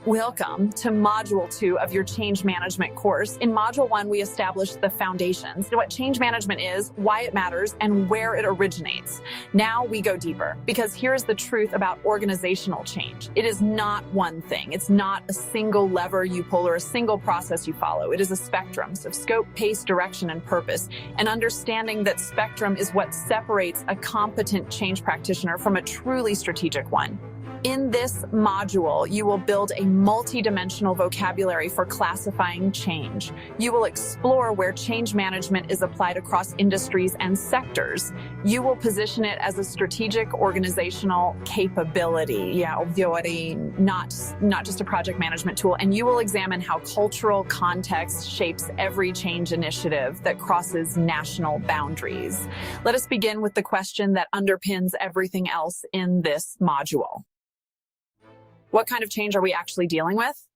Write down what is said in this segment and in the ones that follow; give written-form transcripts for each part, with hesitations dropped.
Welcome to Module 2 of your Change Management course. In Module 1, we established the foundations, what change management is, why it matters, and where it originates. Now we go deeper, because here's the truth about organizational change. It is not one thing. It's not a single lever you pull or a single process you follow. It is a spectrum of scope, pace, direction, and purpose. And understanding that spectrum is what separates a competent change practitioner from a truly strategic one. In this module, you will build a multi-dimensional vocabulary for classifying change. You will explore where change management is applied across industries and sectors. You will position it as a strategic organizational capability, not just a project management tool. And you will examine how cultural context shapes every change initiative that crosses national boundaries. Let us begin with the question that underpins everything else in this module. What kind of change are we actually dealing with?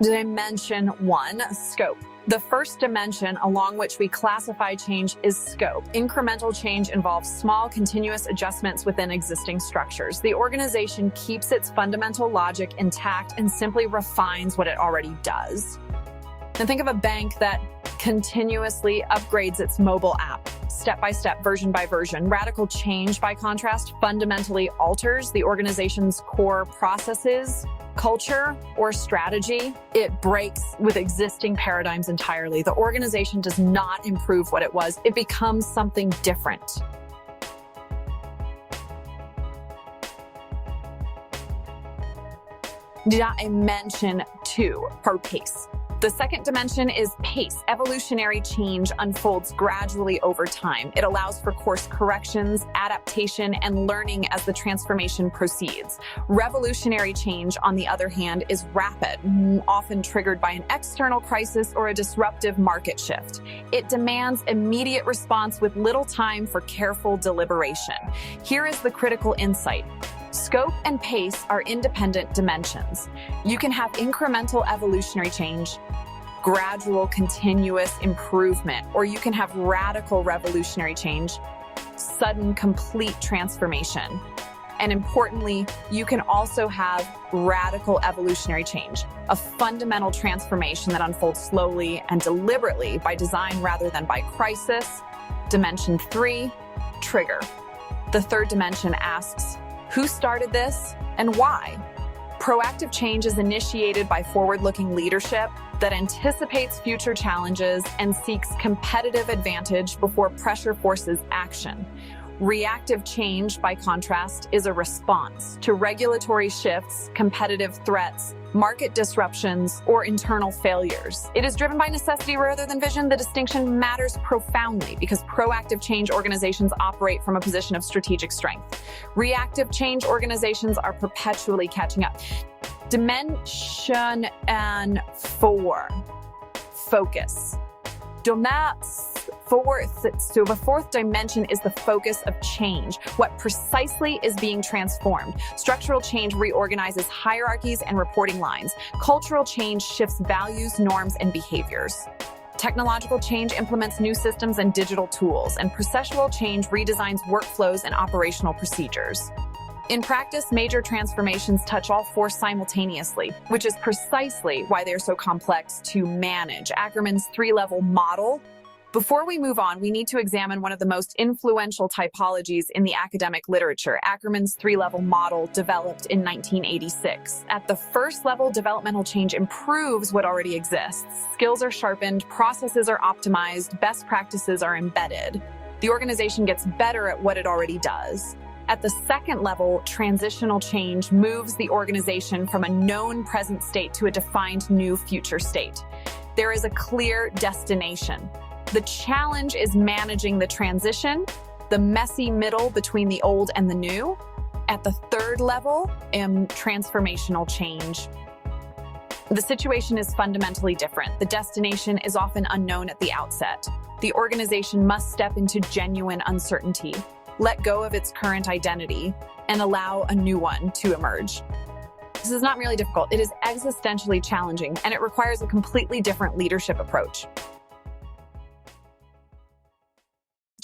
Dimension 1, scope. The first dimension along which we classify change is scope. Incremental change involves small, continuous adjustments within existing structures. The organization keeps its fundamental logic intact and simply refines what it already does. Now think of a bank that continuously upgrades its mobile app, step by step, version by version. Radical change, by contrast, fundamentally alters the organization's core processes, culture, or strategy. It breaks with existing paradigms entirely. The organization does not improve what it was. It becomes something different. Dimension 2, or pace. The second dimension is pace. Evolutionary change unfolds gradually over time. It allows for course corrections, adaptation, and learning as the transformation proceeds. Revolutionary change, on the other hand, is rapid, often triggered by an external crisis or a disruptive market shift. It demands immediate response with little time for careful deliberation. Here is the critical insight. Scope and pace are independent dimensions. You can have incremental evolutionary change, gradual continuous improvement, or you can have radical revolutionary change, sudden complete transformation. And importantly, you can also have radical evolutionary change, a fundamental transformation that unfolds slowly and deliberately by design rather than by crisis. Dimension 3, trigger. The third dimension asks, who started this and why? Proactive change is initiated by forward-looking leadership that anticipates future challenges and seeks competitive advantage before pressure forces action. Reactive change, by contrast, is a response to regulatory shifts, competitive threats, market disruptions, or internal failures. It is driven by necessity rather than vision. The distinction matters profoundly because proactive change organizations operate from a position of strategic strength. Reactive change organizations are perpetually catching up. Dimension 4, focus. So the fourth dimension is the focus of change. What precisely is being transformed? Structural change reorganizes hierarchies and reporting lines. Cultural change shifts values, norms, and behaviors. Technological change implements new systems and digital tools, and processual change redesigns workflows and operational procedures. In practice, major transformations touch all four simultaneously, which is precisely why they're so complex to manage. Ackerman's three-level model. Before we move on, we need to examine one of the most influential typologies in the academic literature, Ackerman's three-level model, developed in 1986. At the first level, developmental change improves what already exists. Skills are sharpened, processes are optimized, best practices are embedded. The organization gets better at what it already does. At the second level, transitional change moves the organization from a known present state to a defined new future state. There is a clear destination. The challenge is managing the transition, the messy middle between the old and the new. At the third level, transformational change. The situation is fundamentally different. The destination is often unknown at the outset. The organization must step into genuine uncertainty, let go of its current identity, and allow a new one to emerge. This is not merely difficult, it is existentially challenging, and it requires a completely different leadership approach.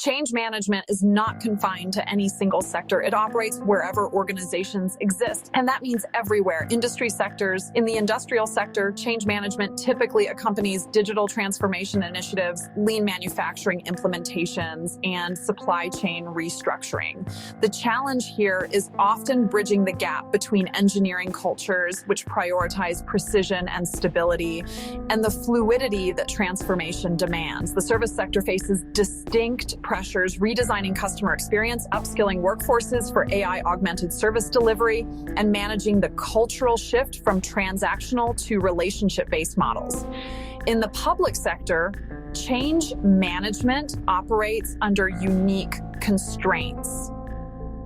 Change management is not confined to any single sector. It operates wherever organizations exist, and that means everywhere. Industry sectors. In the industrial sector, change management typically accompanies digital transformation initiatives, lean manufacturing implementations, and supply chain restructuring. The challenge here is often bridging the gap between engineering cultures, which prioritize precision and stability, and the fluidity that transformation demands. The service sector faces distinct pressures, redesigning customer experience, upskilling workforces for AI-augmented service delivery, and managing the cultural shift from transactional to relationship-based models. In the public sector, change management operates under unique constraints.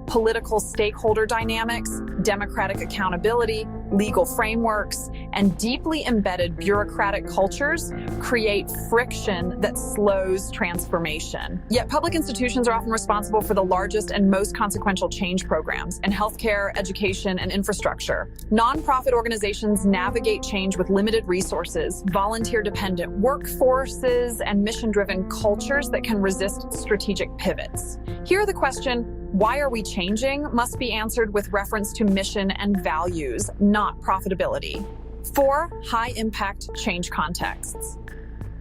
Political stakeholder dynamics, democratic accountability, legal frameworks, and deeply embedded bureaucratic cultures create friction that slows transformation. Yet public institutions are often responsible for the largest and most consequential change programs in healthcare, education, and infrastructure. Nonprofit organizations navigate change with limited resources, volunteer-dependent workforces, and mission-driven cultures that can resist strategic pivots. Here, the question, why are we changing, must be answered with reference to mission and values, not profitability. 4 high-impact change contexts.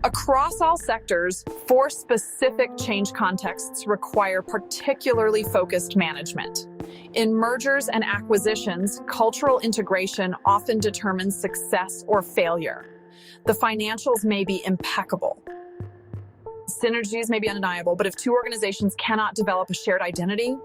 Across all sectors, 4 specific change contexts require particularly focused management. In mergers and acquisitions, cultural integration often determines success or failure. The financials may be impeccable. Synergies may be undeniable, but if 2 organizations cannot develop a shared identity,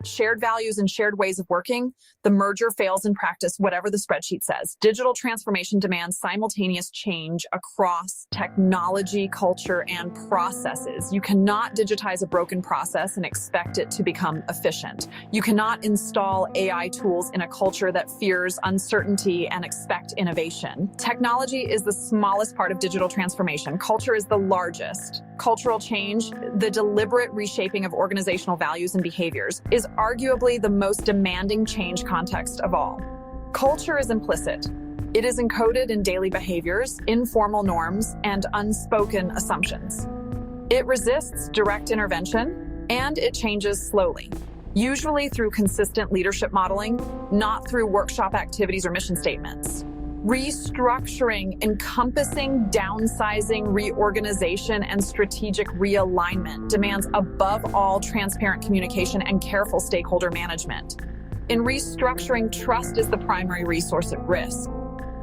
shared values, and shared ways of working, the merger fails in practice, whatever the spreadsheet says. Digital transformation demands simultaneous change across technology, culture, and processes. You cannot digitize a broken process and expect it to become efficient. You cannot install AI tools in a culture that fears uncertainty and expect innovation. Technology is the smallest part of digital transformation. Culture is the largest. Cultural change, the deliberate reshaping of organizational values and behaviors, is arguably the most demanding change context of all. Culture is implicit. It is encoded in daily behaviors, informal norms, and unspoken assumptions. It resists direct intervention, and it changes slowly, usually through consistent leadership modeling, not through workshop activities or mission statements. Restructuring, encompassing downsizing, reorganization, and strategic realignment, demands above all transparent communication and careful stakeholder management. In restructuring, trust is the primary resource at risk.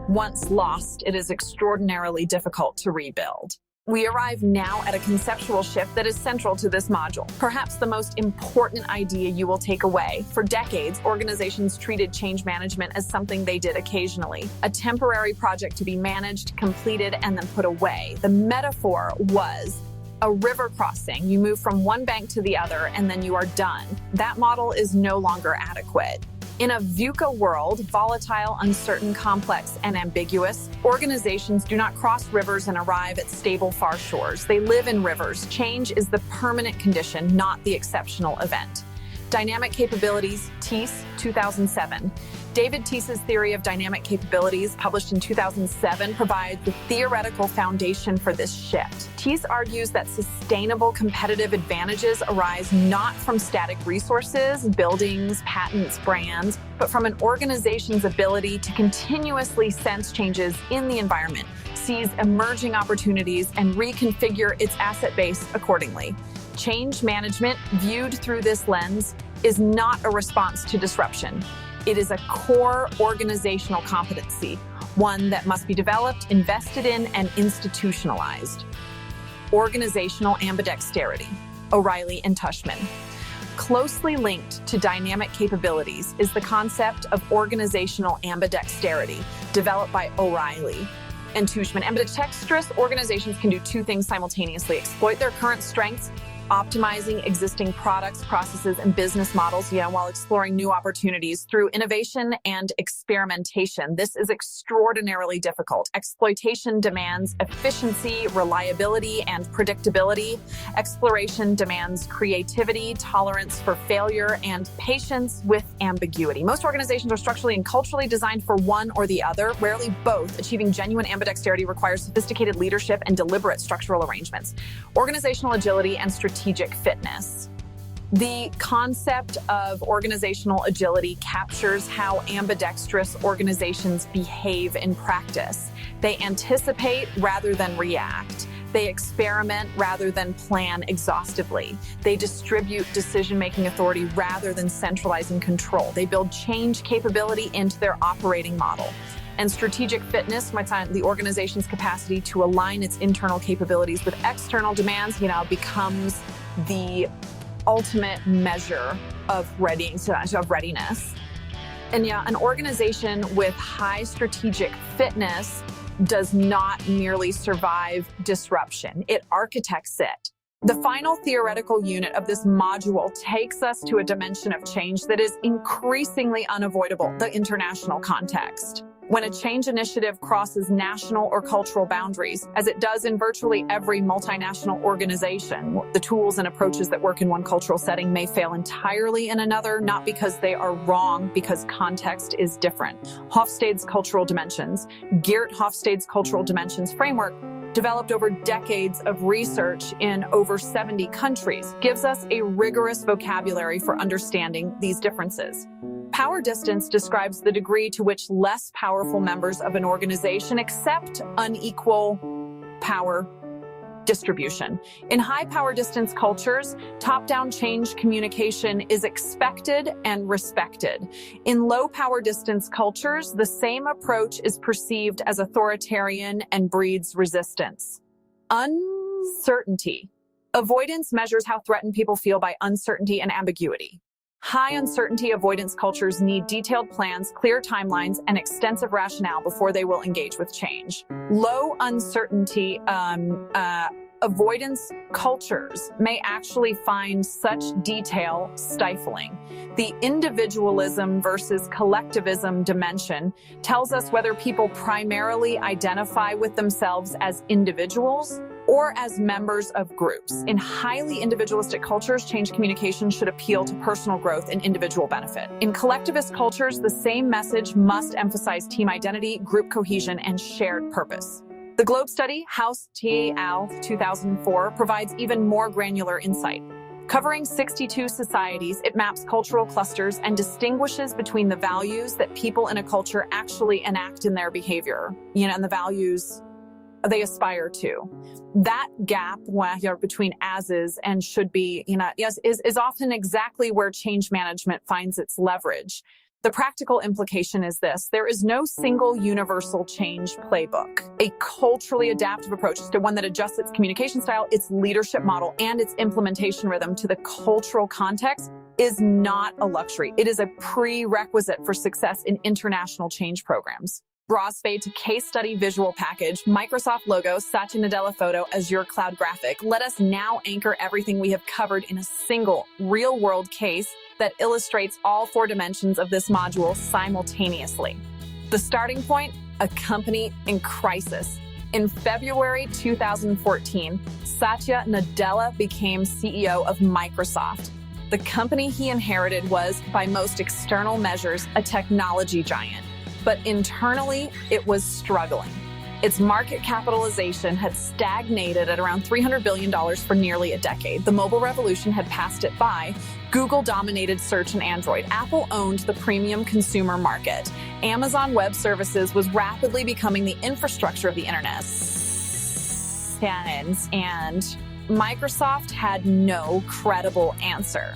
Once lost, it is extraordinarily difficult to rebuild. We arrive now at a conceptual shift that is central to this module. Perhaps the most important idea you will take away. For decades, organizations treated change management as something they did occasionally, a temporary project to be managed, completed, and then put away. The metaphor was a river crossing. You move from one bank to the other, and then you are done. That model is no longer adequate. In a VUCA world, volatile, uncertain, complex, and ambiguous, organizations do not cross rivers and arrive at stable far shores. They live in rivers. Change is the permanent condition, not the exceptional event. Dynamic Capabilities, Teese, 2007. David Teese's theory of dynamic capabilities, published in 2007, provides the theoretical foundation for this shift. Teese argues that sustainable competitive advantages arise not from static resources, buildings, patents, brands, but from an organization's ability to continuously sense changes in the environment, seize emerging opportunities, and reconfigure its asset base accordingly. Change management, viewed through this lens, is not a response to disruption. It is a core organizational competency, one that must be developed, invested in, and institutionalized. Organizational ambidexterity, O'Reilly and Tushman. Closely linked to dynamic capabilities is the concept of organizational ambidexterity, developed by O'Reilly and Tushman. Ambidextrous organizations can do 2 things simultaneously: exploit their current strengths, optimizing existing products, processes, and business models, while exploring new opportunities through innovation and experimentation. This is extraordinarily difficult. Exploitation demands efficiency, reliability, and predictability. Exploration demands creativity, tolerance for failure, and patience with ambiguity. Most organizations are structurally and culturally designed for one or the other, rarely both. Achieving genuine ambidexterity requires sophisticated leadership and deliberate structural arrangements. Organizational agility and strategic strategic fitness. The concept of organizational agility captures how ambidextrous organizations behave in practice. They anticipate rather than react. They experiment rather than plan exhaustively. They distribute decision-making authority rather than centralizing control. They build change capability into their operating model. And strategic fitness, the organization's capacity to align its internal capabilities with external demands, becomes the ultimate measure of readiness. And an organization with high strategic fitness does not merely survive disruption, it architects it. The final theoretical unit of this module takes us to a dimension of change that is increasingly unavoidable, the international context. When a change initiative crosses national or cultural boundaries, as it does in virtually every multinational organization, the tools and approaches that work in one cultural setting may fail entirely in another, not because they are wrong, because context is different. Hofstede's cultural dimensions, Geert Hofstede's cultural dimensions framework, developed over decades of research in over 70 countries, gives us a rigorous vocabulary for understanding these differences. Power distance describes the degree to which less powerful members of an organization accept unequal power distribution. In high power distance cultures, top-down change communication is expected and respected. In low power distance cultures, the same approach is perceived as authoritarian and breeds resistance. Uncertainty. Avoidance measures how threatened people feel by uncertainty and ambiguity. High uncertainty avoidance cultures need detailed plans, clear timelines, and extensive rationale before they will engage with change. Low uncertainty avoidance cultures may actually find such detail stifling. The individualism versus collectivism dimension tells us whether people primarily identify with themselves as individuals or as members of groups. In highly individualistic cultures, change communication should appeal to personal growth and individual benefit. In collectivist cultures, the same message must emphasize team identity, group cohesion, and shared purpose. The Globe study, House et al. 2004, provides even more granular insight. Covering 62 societies, it maps cultural clusters and distinguishes between the values that people in a culture actually enact in their behavior, and the values they aspire to. That gap between as is and should be, is often exactly where change management finds its leverage. The practical implication is this: there is no single universal change playbook. A culturally adaptive approach to one that adjusts its communication style, its leadership model, and its implementation rhythm to the cultural context is not a luxury. It is a prerequisite for success in international change programs. Brosfade to case study visual package, Microsoft logo, Satya Nadella photo, Azure cloud graphic. Let us now anchor everything we have covered in a single real-world case that illustrates all four dimensions of this module simultaneously. The starting point, a company in crisis. In February 2014, Satya Nadella became CEO of Microsoft. The company he inherited was, by most external measures, a technology giant. But internally, it was struggling. Its market capitalization had stagnated at around $300 billion for nearly a decade. The mobile revolution had passed it by. Google dominated search and Android. Apple owned the premium consumer market. Amazon Web Services was rapidly becoming the infrastructure of the internet. And Microsoft had no credible answer.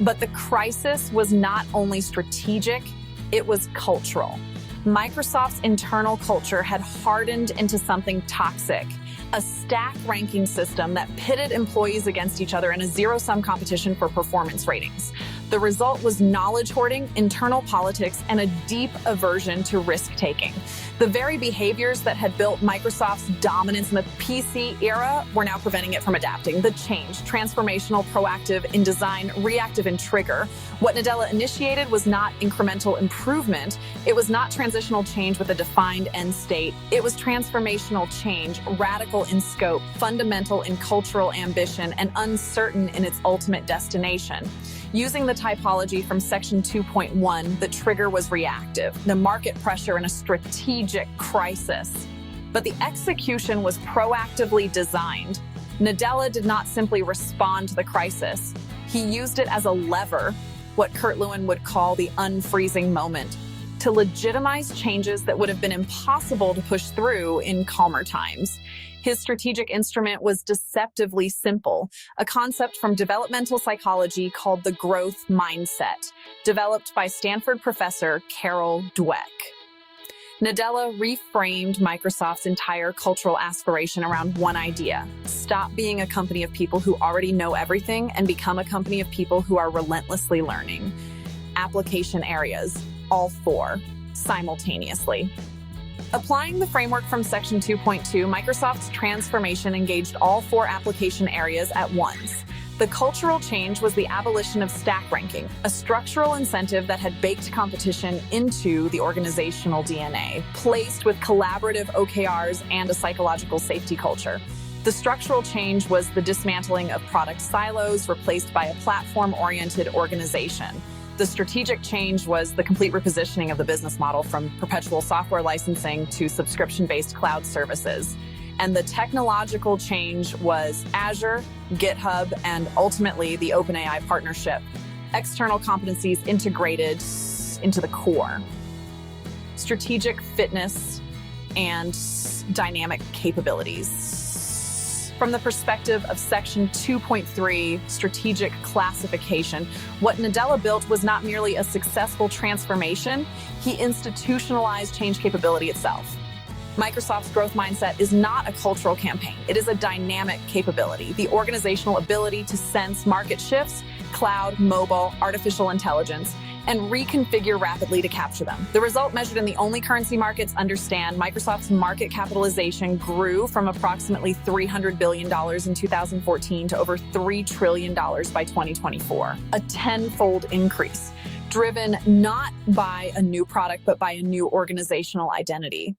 But the crisis was not only strategic, it was cultural. Microsoft's internal culture had hardened into something toxic, a stack ranking system that pitted employees against each other in a zero-sum competition for performance ratings. The result was knowledge hoarding, internal politics, and a deep aversion to risk-taking. The very behaviors that had built Microsoft's dominance in the PC era were now preventing it from adapting. The change, transformational, proactive in design, reactive in trigger. What Nadella initiated was not incremental improvement. It was not transitional change with a defined end state. It was transformational change, radical in scope, fundamental in cultural ambition, and uncertain in its ultimate destination. Using the typology from section 2.1, the trigger was reactive, the market pressure in a strategic crisis. But the execution was proactively designed. Nadella did not simply respond to the crisis. He used it as a lever, what Kurt Lewin would call the unfreezing moment, to legitimize changes that would have been impossible to push through in calmer times. His strategic instrument was deceptively simple, a concept from developmental psychology called the growth mindset, developed by Stanford professor Carol Dweck. Nadella reframed Microsoft's entire cultural aspiration around one idea: stop being a company of people who already know everything and become a company of people who are relentlessly learning. Application areas, all four, simultaneously. Applying the framework from Section 2.2, Microsoft's transformation engaged all four application areas at once. The cultural change was the abolition of stack ranking, a structural incentive that had baked competition into the organizational DNA, placed with collaborative OKRs and a psychological safety culture. The structural change was the dismantling of product silos, replaced by a platform-oriented organization. The strategic change was the complete repositioning of the business model from perpetual software licensing to subscription-based cloud services. And the technological change was Azure, GitHub, and ultimately the OpenAI partnership. External competencies integrated into the core. Strategic fitness and dynamic capabilities. From the perspective of Section 2.3, strategic classification, what Nadella built was not merely a successful transformation, he institutionalized change capability itself. Microsoft's growth mindset is not a cultural campaign. It is a dynamic capability, the organizational ability to sense market shifts, cloud, mobile, artificial intelligence, and reconfigure rapidly to capture them. The result, measured in the only currency markets understand, Microsoft's market capitalization grew from approximately $300 billion in 2014 to over $3 trillion by 2024, a tenfold increase, driven not by a new product, but by a new organizational identity.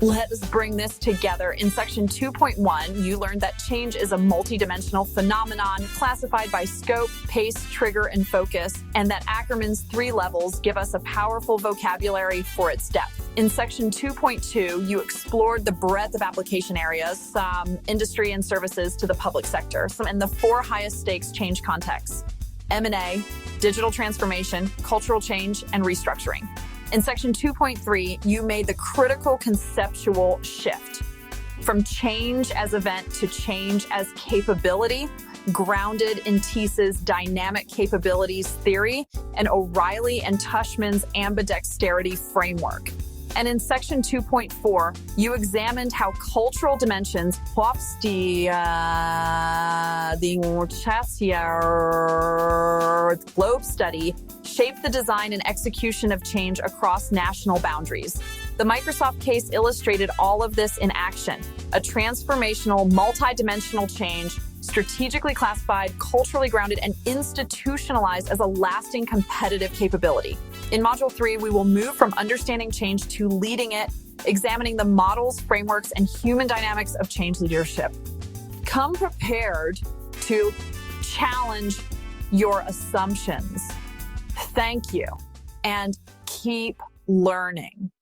Let's bring this together. In Section 2.1, you learned that change is a multidimensional phenomenon classified by scope, pace, trigger, and focus, and that Ackerman's 3 levels give us a powerful vocabulary for its depth. In Section 2.2, you explored the breadth of application areas, industry and services to the public sector, and the 4 highest stakes change contexts: M&A, digital transformation, cultural change, and restructuring. In Section 2.3, you made the critical conceptual shift from change as event to change as capability, grounded in Thies's dynamic capabilities theory and O'Reilly and Tushman's ambidexterity framework. And in Section 2.4, you examined how cultural dimensions, the globe study, shape the design and execution of change across national boundaries. The Microsoft case illustrated all of this in action: a transformational, multi-dimensional change, strategically classified, culturally grounded, and institutionalized as a lasting competitive capability. In Module 3, we will move from understanding change to leading it, examining the models, frameworks, and human dynamics of change leadership. Come prepared to challenge your assumptions. Thank you, and keep learning.